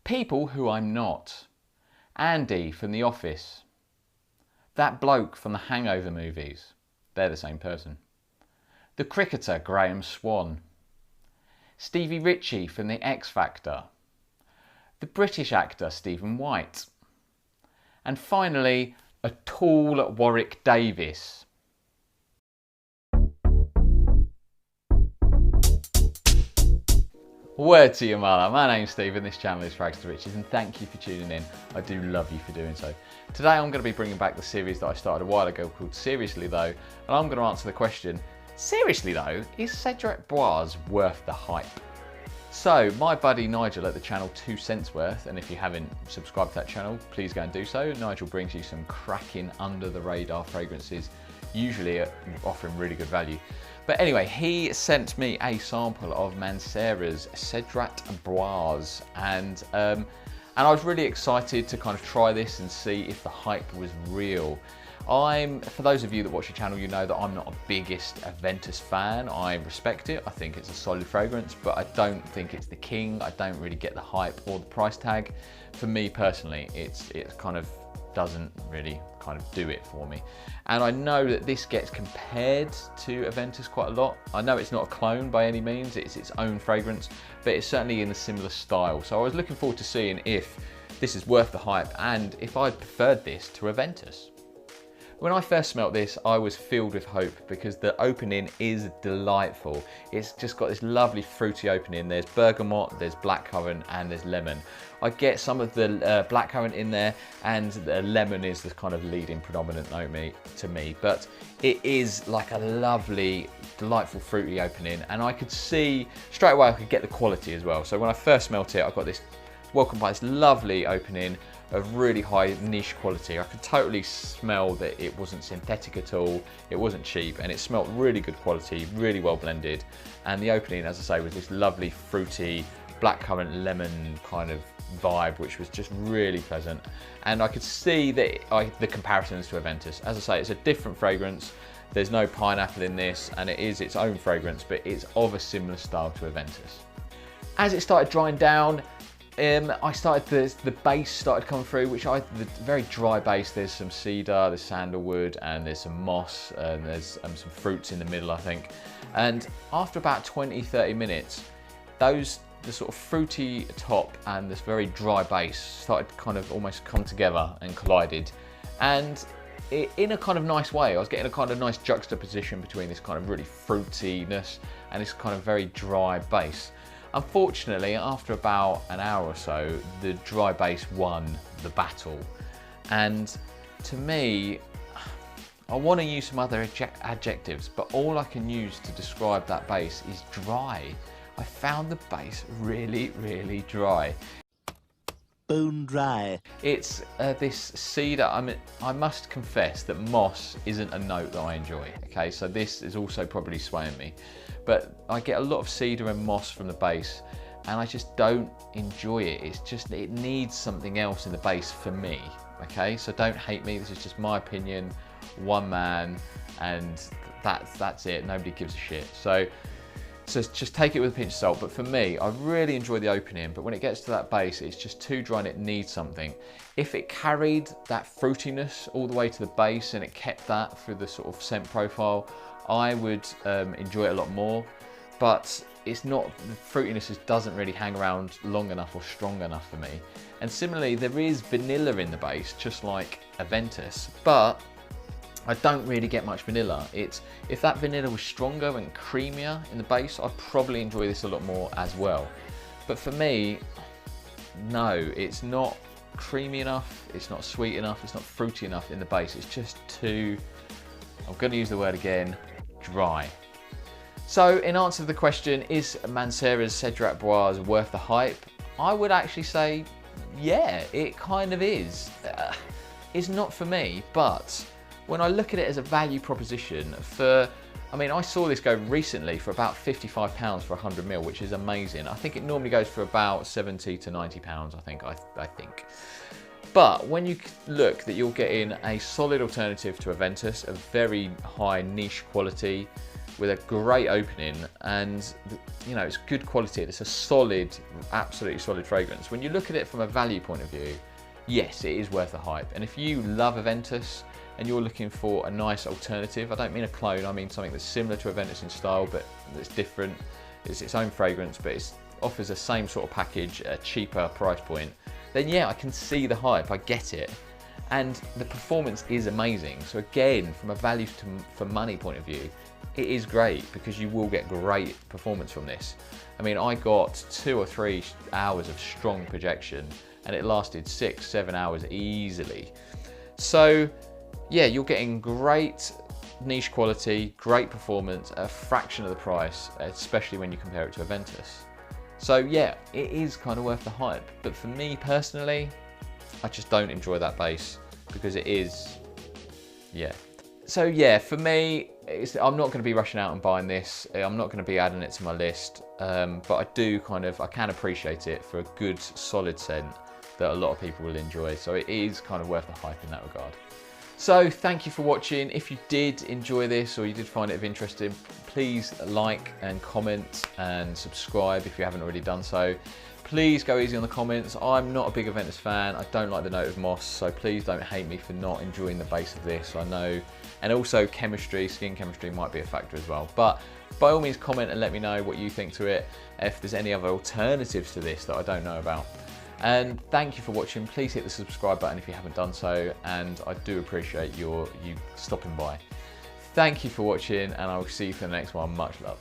People who I'm not. Andy from The Office. That bloke from the Hangover movies. They're the same person. The cricketer Graham Swan. Stevie Ritchie from The X Factor. The British actor Stephen White. And finally, a tall Warwick Davis. Word to your mother, my name's Steve and this channel is FRAG30 and thank you for tuning in. I do love you for doing so. Today I'm going to be bringing back the series that I started a while ago called Seriously Though, and I'm going to answer the question, seriously though, is Cedrat Boise worth the hype? So, my buddy Nigel at the channel 2 cents worth, and if you haven't subscribed to that channel, please go and do so. Nigel brings you some cracking under the radar fragrances, usually offering really good value. But anyway, he sent me a sample of Mancera's Cedrat Boise, and I was really excited to kind of try this and see if the hype was real. For those of you that watch the channel, you know that I'm not a biggest Aventus fan. I respect it, I think it's a solid fragrance, but I don't think it's the king. I don't really get the hype or the price tag. For me personally, it kind of doesn't really kind of do it for me. And I know that this gets compared to Aventus quite a lot. I know it's not a clone by any means, it's its own fragrance, but it's certainly in a similar style. So I was looking forward to seeing if this is worth the hype and if I preferred this to Aventus. When I first smelt this, I was filled with hope because the opening is delightful. It's just got this lovely fruity opening. There's bergamot, there's blackcurrant, and there's lemon. I get some of the blackcurrant in there, and the lemon is the kind of leading predominant note to me. But it is like a lovely, delightful fruity opening, and I could see straight away I could get the quality as well. So when I first smelt it, I got this welcomed by this lovely opening of really high niche quality. I could totally smell that it wasn't synthetic at all, it wasn't cheap, and it smelled really good quality, really well blended. And the opening, as I say, was this lovely fruity blackcurrant lemon kind of vibe, which was just really pleasant. And I could see that the comparisons to Aventus. As I say, it's a different fragrance. There's no pineapple in this, and it is its own fragrance, but it's of a similar style to Aventus. As it started drying down, the base started coming through, the very dry base. There's some cedar, there's sandalwood, and there's some moss, and there's some fruits in the middle, I think. And after about 20-30 minutes, the sort of fruity top and this very dry base started to kind of almost come together and collided. And in a kind of nice way, I was getting a kind of nice juxtaposition between this kind of really fruitiness and this kind of very dry base. Unfortunately, after about an hour or so, the dry base won the battle. And to me, I want to use some other adjectives, but all I can use to describe that base is dry. I found the base really, really dry. Bone dry. It's this cedar. I mean, I must confess that moss isn't a note that I enjoy. Okay, so this is also probably swaying me, but I get a lot of cedar and moss from the base, and I just don't enjoy it. It needs something else in the base for me. Okay, so don't hate me. This is just my opinion, one man, and that's it. Nobody gives a shit. So just take it with a pinch of salt. But for me, I really enjoy the opening, but when it gets to that base, it's just too dry and it needs something. If it carried that fruitiness all the way to the base and it kept that through the sort of scent profile, I would enjoy it a lot more. But it's not, the fruitiness doesn't really hang around long enough or strong enough for me. And similarly, there is vanilla in the base, just like Aventus, but I don't really get much vanilla. If that vanilla was stronger and creamier in the base, I'd probably enjoy this a lot more as well. But for me, no, it's not creamy enough, it's not sweet enough, it's not fruity enough in the base. It's just too, I'm going to use the word again, dry. So in answer to the question, is Mancera's Cedrat Boise worth the hype? I would actually say, yeah, it kind of is. It's not for me, but when I look at it as a value proposition I saw this go recently for about £55 for 100 ml, which is amazing. I think it normally goes for about £70 to £90, I think. But when you look that you're getting a solid alternative to Aventus, a very high niche quality, with a great opening, and you know, it's good quality. It's a solid, absolutely solid fragrance. When you look at it from a value point of view, yes, it is worth the hype. And if you love Aventus and you're looking for a nice alternative, I don't mean a clone, I mean something that's similar to Aventus in style but that's different. It's its own fragrance, but it offers the same sort of package at a cheaper price point, then yeah, I can see the hype, I get it. And the performance is amazing. So again, from a value for money point of view, it is great because you will get great performance from this. I mean, I got 2 or 3 hours of strong projection and it lasted 6-7 hours easily. So yeah, you're getting great niche quality, great performance at a fraction of the price, especially when you compare it to Aventus. So yeah, it is kind of worth the hype. But for me personally, I just don't enjoy that base because it is, yeah. So yeah, for me, I'm not going to be rushing out and buying this. I'm not going to be adding it to my list, but I can appreciate it for a good solid scent that a lot of people will enjoy. So it is kind of worth the hype in that regard. So thank you for watching. If you did enjoy this or you did find it of interest, please like and comment and subscribe if you haven't already done so. Please go easy on the comments. I'm not a big Aventus fan. I don't like the note of moss, so please don't hate me for not enjoying the base of this. I know, and also chemistry, skin chemistry might be a factor as well. But by all means, comment and let me know what you think to it. If there's any other alternatives to this that I don't know about. And thank you for watching. Please hit the subscribe button if you haven't done so, and I do appreciate you stopping by. Thank you for watching, and I will see you for the next one. Much love.